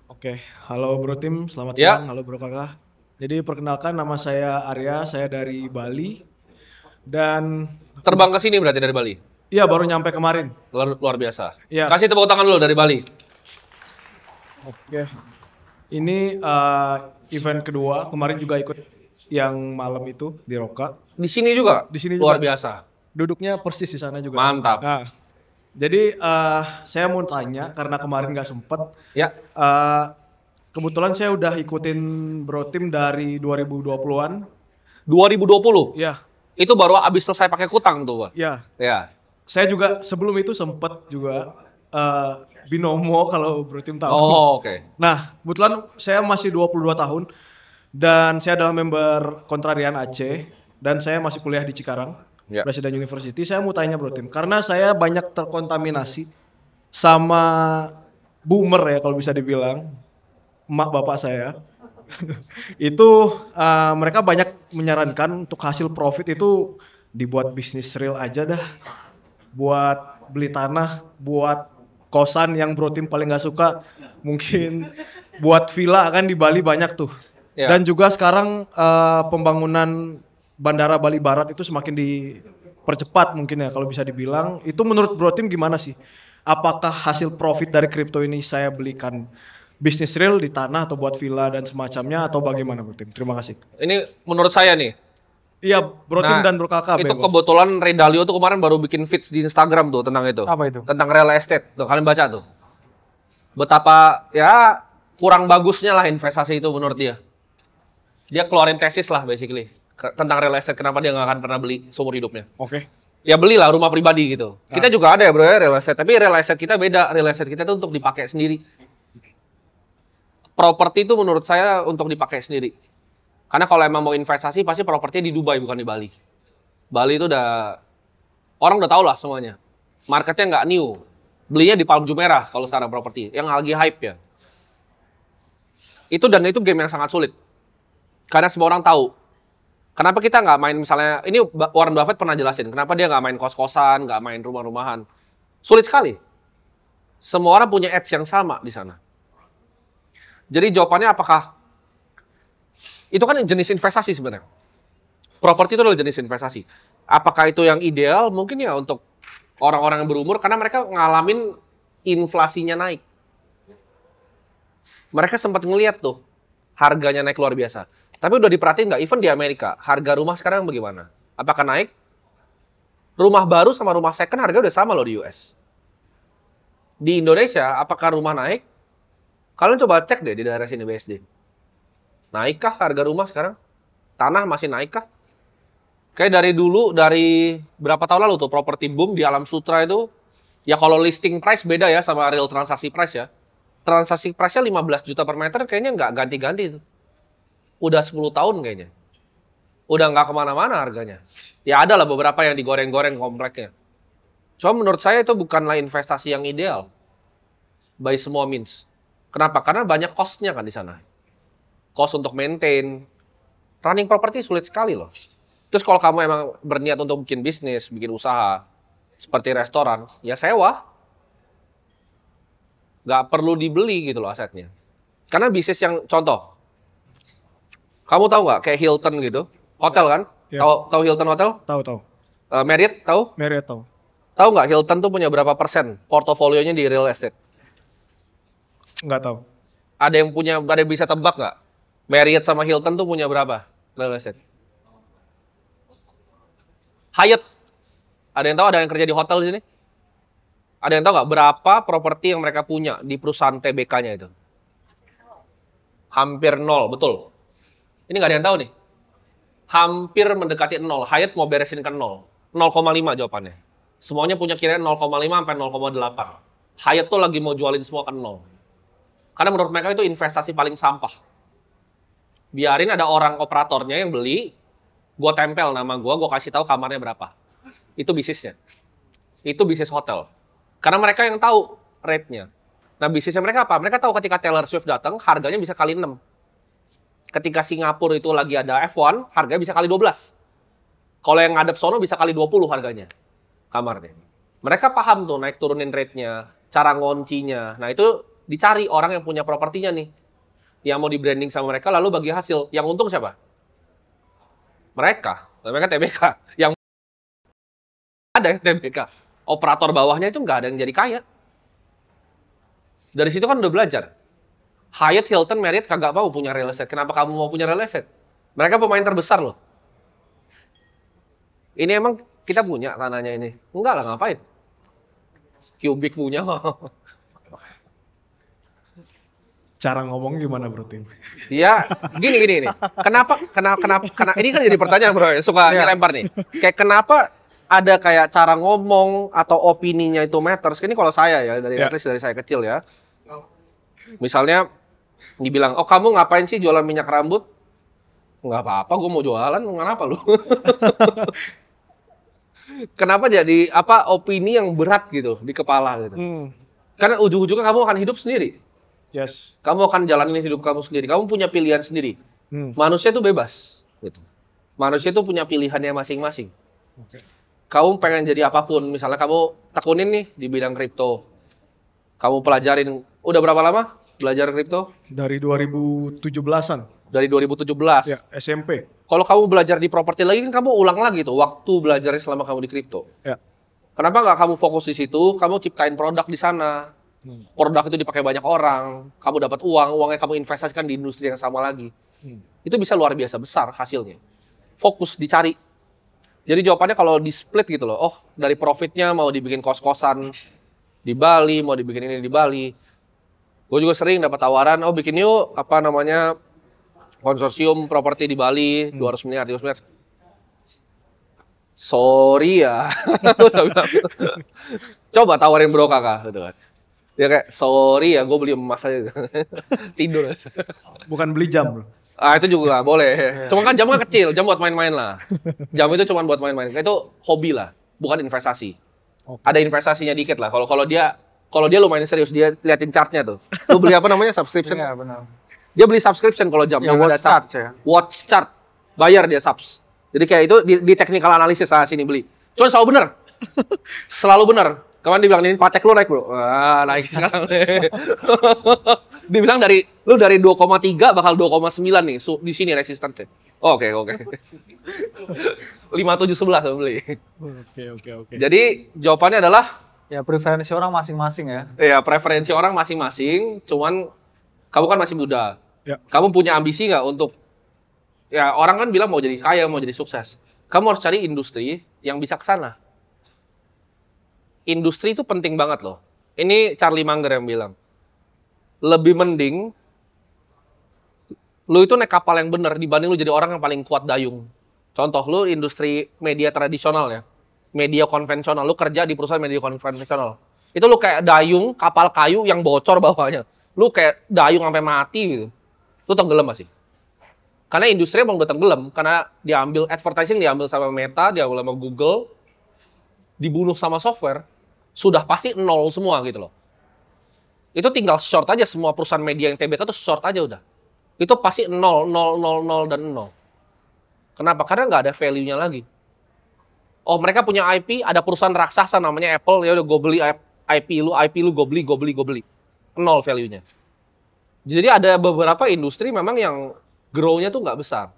Oke, halo Bro Tim, selamat siang, Ya, halo Bro Kakak. Jadi perkenalkan nama saya Arya, saya dari Bali dan terbang ke sini berarti dari Bali. iya baru nyampe kemarin. Luar biasa. Iya, Kasih tepuk tangan dulu dari Bali. oke. Ini event kedua, kemarin juga ikut yang malam itu di Roka. Di sini juga Di sini luar juga biasa. duduknya persis di sana juga. Mantap. Nah, jadi saya mau tanya karena kemarin nggak sempet. Ya, eh, Kebetulan saya udah ikutin Bro Tim dari 2020-an. 2020. Ya, Itu baru habis selesai pakai kutang tuh, Pak. ya. Ya. Saya juga sebelum itu sempet juga eh, binomo kalau Bro Tim tahu. Oh, oke. Nah, kebetulan saya masih 22 tahun dan saya adalah member Kontrarian Aceh dan saya masih kuliah di Cikarang, Ya. Presiden University. Saya mau tanya Bro Tim, karena saya banyak terkontaminasi sama boomer ya kalau bisa dibilang, emak bapak saya. Itu mereka banyak menyarankan untuk hasil profit itu dibuat bisnis real aja dah, buat beli tanah, buat kosan yang Bro Tim paling nggak suka, mungkin buat villa kan di Bali banyak tuh. Dan Ya. juga sekarang pembangunan Bandara Bali Barat itu semakin dipercepat mungkin ya kalau bisa dibilang. Itu menurut Bro Tim gimana sih? Apakah hasil profit dari kripto ini saya belikan bisnis real di tanah atau buat villa dan semacamnya atau bagaimana Bro Tim? Terima kasih. Ini menurut saya nih. Iya, Bro Tim Nah, dan Bro Kakak itu bebas. kebetulan Ray Dalio tuh kemarin baru bikin feeds di Instagram tuh tentang itu. Apa itu? Tentang real estate. Tuh, kalian baca tuh. Betapa ya kurang bagusnya lah investasi itu menurut dia. Dia keluarin tesis lah basically tentang real estate, kenapa dia nggak akan pernah beli seumur hidupnya. Oke. Ya belilah rumah pribadi gitu. Kita Ah, juga ada ya bro ya real estate, tapi real estate kita beda. Real estate kita tuh untuk dipakai sendiri. Properti itu menurut saya untuk dipakai sendiri. Karena kalau emang mau investasi pasti propertinya di Dubai bukan di Bali. Bali itu udah orang udah tahu lah semuanya. Marketnya nggak new. Belinya di Palm Jumeirah kalau sekarang properti yang lagi hype ya. Dan itu game yang sangat sulit. Karena semua orang tahu. Kenapa kita nggak main misalnya, ini Warren Buffett pernah jelasin, kenapa dia nggak main kos-kosan, nggak main rumah-rumahan. Sulit sekali. Semua orang punya edge yang sama di sana. Jadi jawabannya apakah, itu kan jenis investasi sebenarnya. Properti itu adalah jenis investasi. Apakah itu yang ideal? Mungkin ya untuk orang-orang yang berumur, karena mereka ngalamin inflasinya naik. Mereka sempat ngeliat tuh, harganya naik luar biasa. Tapi udah diperhatiin nggak? Even di Amerika, harga rumah sekarang bagaimana? Apakah naik? Rumah baru sama rumah second harga udah sama loh di US. Di Indonesia, apakah rumah naik? Kalian coba cek deh di daerah sini BSD. Naikkah harga rumah sekarang? Tanah masih naikkah? Kayak dari dulu, dari berapa tahun lalu tuh properti boom di Alam Sutra itu, ya kalau listing price beda ya sama real transaksi price ya. Transaksi price-nya 15 juta per meter kayaknya nggak ganti-ganti tuh. Udah 10 tahun kayaknya. Udah nggak kemana-mana harganya. Ya ada lah beberapa yang digoreng-goreng kompleknya. Cuma menurut saya itu bukanlah investasi yang ideal by semua means. Kenapa? Karena banyak cost-nya kan di sana. Cost untuk maintain. Running property sulit sekali loh. Terus kalau kamu emang berniat untuk bikin bisnis, bikin usaha, seperti restoran, ya sewa. Nggak perlu dibeli gitu loh asetnya. Karena bisnis yang, contoh, kamu tahu nggak kayak Hilton gitu, hotel kan? ya, Tahu Hilton Hotel? tahu tahu. Marriott tahu? Marriott tahu. Tahu nggak Hilton tuh punya berapa persen portofolionya di real estate? Nggak tahu. Ada yang bisa tebak nggak? Marriott sama Hilton tuh punya berapa real estate? Hyatt, ada yang tahu? Ada yang kerja di hotel di sini? Ada yang tahu nggak berapa properti yang mereka punya di perusahaan TBK-nya itu? Hampir nol, betul. Ini nggak ada yang tahu nih. Hampir mendekati nol. Hyatt mau beresin ke nol. 0,5 jawabannya. Semuanya punya kiraan 0,5 sampai 0,8. Hyatt tuh lagi mau jualin semua ke nol. Karena menurut mereka itu investasi paling sampah. Biarin ada orang operatornya yang beli, gue tempel nama gue kasih tahu kamarnya berapa. Itu bisnisnya. Itu bisnis hotel. Karena mereka yang tahu rate-nya. Nah bisnisnya mereka apa? Mereka tahu ketika Taylor Swift datang, harganya bisa kali 6. Ketika Singapura itu lagi ada F1, harganya bisa kali 12. Kalau yang ngadep sono bisa kali 20 harganya kamarnya. Mereka paham tuh naik turunin rate-nya, cara ngoncinya. Nah itu Dicari orang yang punya propertinya nih. Yang mau di-branding sama mereka, lalu bagi hasil. Yang untung siapa? Mereka TBK. Yang ada ya TBK. Operator bawahnya itu nggak ada yang jadi kaya. Dari situ kan udah belajar. Hyatt, Hilton, Marriott kagak mau punya real estate. Kenapa kamu mau punya real estate? Mereka pemain terbesar loh. Ini emang kita punya tanahnya ini. Enggak lah, ngapain? Cubic punya. Cara ngomong gimana bro Tim? Ya, gini. Kenapa, ini kan jadi pertanyaan bro, suka dilempar nih. Kayak kenapa ada kayak cara ngomong atau opininya itu matters. Ini kalau saya ya, at least dari saya kecil ya. Misalnya, dibilang, oh kamu ngapain sih jualan minyak rambut? Nggak apa-apa, gue mau jualan, kenapa lu? Kenapa jadi opini yang berat gitu di kepala gitu? Karena ujung-ujungnya kamu akan hidup sendiri. Yes. Kamu akan jalanin hidup kamu sendiri. Kamu punya pilihan sendiri. Manusia itu bebas. Gitu. Manusia itu punya pilihannya masing-masing. Okay. Kamu pengen jadi apapun. Misalnya kamu tekunin nih di bidang kripto. Kamu pelajarin. Udah berapa lama belajar kripto? Dari 2017-an. Dari 2017. Ya, SMP. Kalau kamu belajar di properti lagi, kan kamu ulang lagi tuh waktu belajarnya selama kamu di kripto. Ya. Kenapa nggak kamu fokus di situ? Kamu ciptain produk di sana. Produk itu dipakai banyak orang. Kamu dapat uangnya kamu investasikan di industri yang sama lagi. Itu bisa luar biasa besar hasilnya. Fokus dicari. Jadi jawabannya kalau di split gitu loh. Oh, dari profitnya mau dibikin kos-kosan di Bali, mau dibikin ini di Bali. Gue juga sering dapat tawaran, oh bikin yuk konsorsium properti di Bali, 200 miliar. Sorry ya. Coba tawarin bro kakak gitu kan. Dia kayak, sorry ya gue beli emas aja. Tidur. Bukan beli jam bro. Itu juga nggak boleh. Cuma kan jamnya kecil, jam buat main-main lah. Jam itu cuma buat main-main. Itu hobi lah, bukan investasi. Okay. Ada investasinya dikit lah. Kalau dia lumayan serius, dia liatin chartnya tuh. Lu beli apa namanya, subscription? Iya benar. Dia beli subscription kalau jam yang ada chart ya. Watch chart, bayar dia subs. Jadi kayak itu di technical analysis sini beli. Cuma selalu benar. Selalu benar. Kemarin dibilang ini Patek lu naik bro. Naik sekarang. Dibilang dari 2,3 bakal 2,9 nih di sini resistannya. Oke. 5711 beli. Oke. Jadi jawabannya adalah ya preferensi orang masing-masing ya. Iya, preferensi orang masing-masing, cuman kamu kan masih muda. Ya. Kamu punya ambisi nggak untuk ya orang kan bilang mau jadi kaya, mau jadi sukses. Kamu harus cari industri yang bisa ke sana. Industri itu penting banget loh. Ini Charlie Munger yang bilang. Lebih mending lu itu naik kapal yang bener dibanding lu jadi orang yang paling kuat dayung. Contoh, lu industri media tradisional ya. Media konvensional. Lu kerja di perusahaan media konvensional. Itu lu kayak dayung, kapal kayu yang bocor bawahnya. Lu kayak dayung sampai mati gitu. Lu tenggelam masih. Karena industri emang udah tenggelam. Karena advertising diambil sama Meta, diambil sama Google. Dibunuh sama software. Sudah pasti nol semua gitu loh. Itu tinggal short aja semua perusahaan media yang TBK tuh short aja udah. Itu pasti 0, 0, 0, 0, dan 0. Kenapa? Karena nggak ada value-nya lagi. Oh, mereka punya IP, ada perusahaan raksasa namanya Apple, ya udah gue beli IP lu gue beli. Nol value-nya. Jadi ada beberapa industri memang yang grow-nya tuh nggak besar.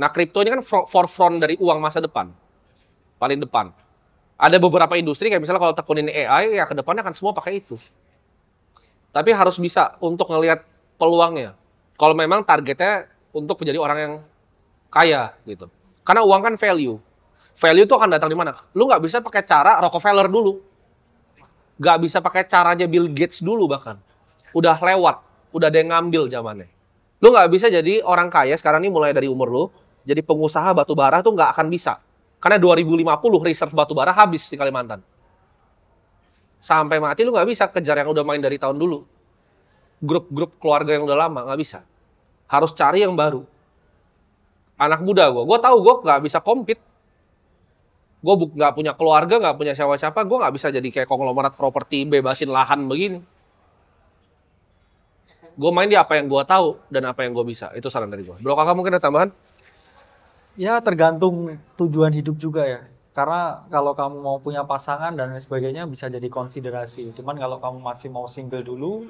Nah, kripto ini kan forefront dari uang masa depan. Paling depan. Ada beberapa industri kayak misalnya kalau tekunin AI, ya ke depannya akan semua pakai itu. Tapi harus bisa untuk ngelihat peluangnya. Kalau memang targetnya untuk menjadi orang yang kaya gitu. Karena uang kan value. Value itu akan datang di mana? Lu nggak bisa pakai cara Rockefeller dulu. Nggak bisa pakai caranya Bill Gates dulu bahkan. Udah lewat. Udah ada yang ngambil zamannya. Lu nggak bisa jadi orang kaya sekarang ini mulai dari umur lu. Jadi pengusaha batu bara tuh nggak akan bisa. Karena 2050 reserve batu bara habis di Kalimantan. Sampai mati lu nggak bisa kejar yang udah main dari tahun dulu. Grup-grup keluarga yang udah lama nggak bisa. Harus cari yang baru. Anak muda gue tahu gue nggak bisa compete. Gue nggak punya keluarga, nggak punya siapa-siapa, gue nggak bisa jadi kayak konglomerat properti bebasin lahan begini. Gue main di apa yang gue tahu dan apa yang gue bisa. Itu saran dari gue. Bro kakak mungkin ada tambahan? Ya tergantung tujuan hidup juga ya. Karena kalau kamu mau punya pasangan dan lain sebagainya bisa jadi konsiderasi. Cuman kalau kamu masih mau single dulu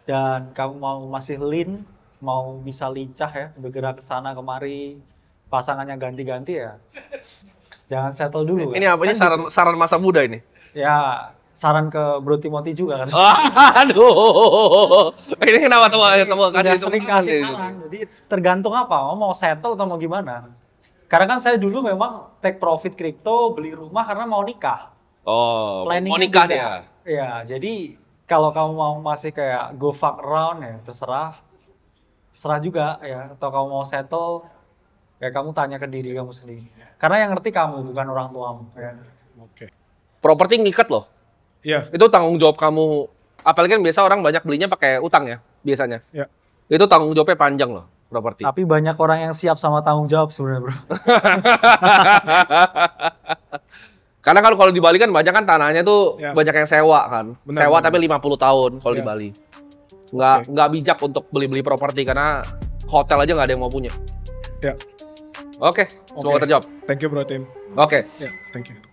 dan kamu mau masih lean, mau bisa lincah ya, bergerak ke sana kemari, pasangannya ganti-ganti ya, jangan settle dulu. Ini apa? Ini saran masa muda ini. Ya, saran ke Bro Timothy juga kan. Aduh, ini kenapa tuh Udah sering kasih saran. Jadi tergantung apa, mau settle atau mau gimana. Karena kan saya dulu memang take profit crypto, beli rumah karena mau nikah. Oh, Planningnya mau nikah beda. dia. Ya, jadi kalau kamu mau masih kayak go fuck around ya terserah. Terserah juga ya. Atau kamu mau settle, ya kamu tanya ke diri kamu sendiri. Karena yang ngerti kamu, bukan orang tuamu. Ya. Oke. Properti ngikat loh. Iya. Itu tanggung jawab kamu. Apalagi kan biasa orang banyak belinya pakai utang ya, biasanya. Iya. Itu tanggung jawabnya panjang loh, properti. Tapi banyak orang yang siap sama tanggung jawab sebenarnya, bro. Karena kalau di Bali kan banyak kan tanahnya tuh Ya. banyak yang sewa kan. Benar, Sewa benar. tapi 50 tahun kalau di Ya. Bali. Nggak bijak untuk beli-beli properti karena hotel aja nggak ada yang mau punya. Ya. Oke, semoga Oke. terjawab. Thank you Bro Tim. Oke. Ya, thank you.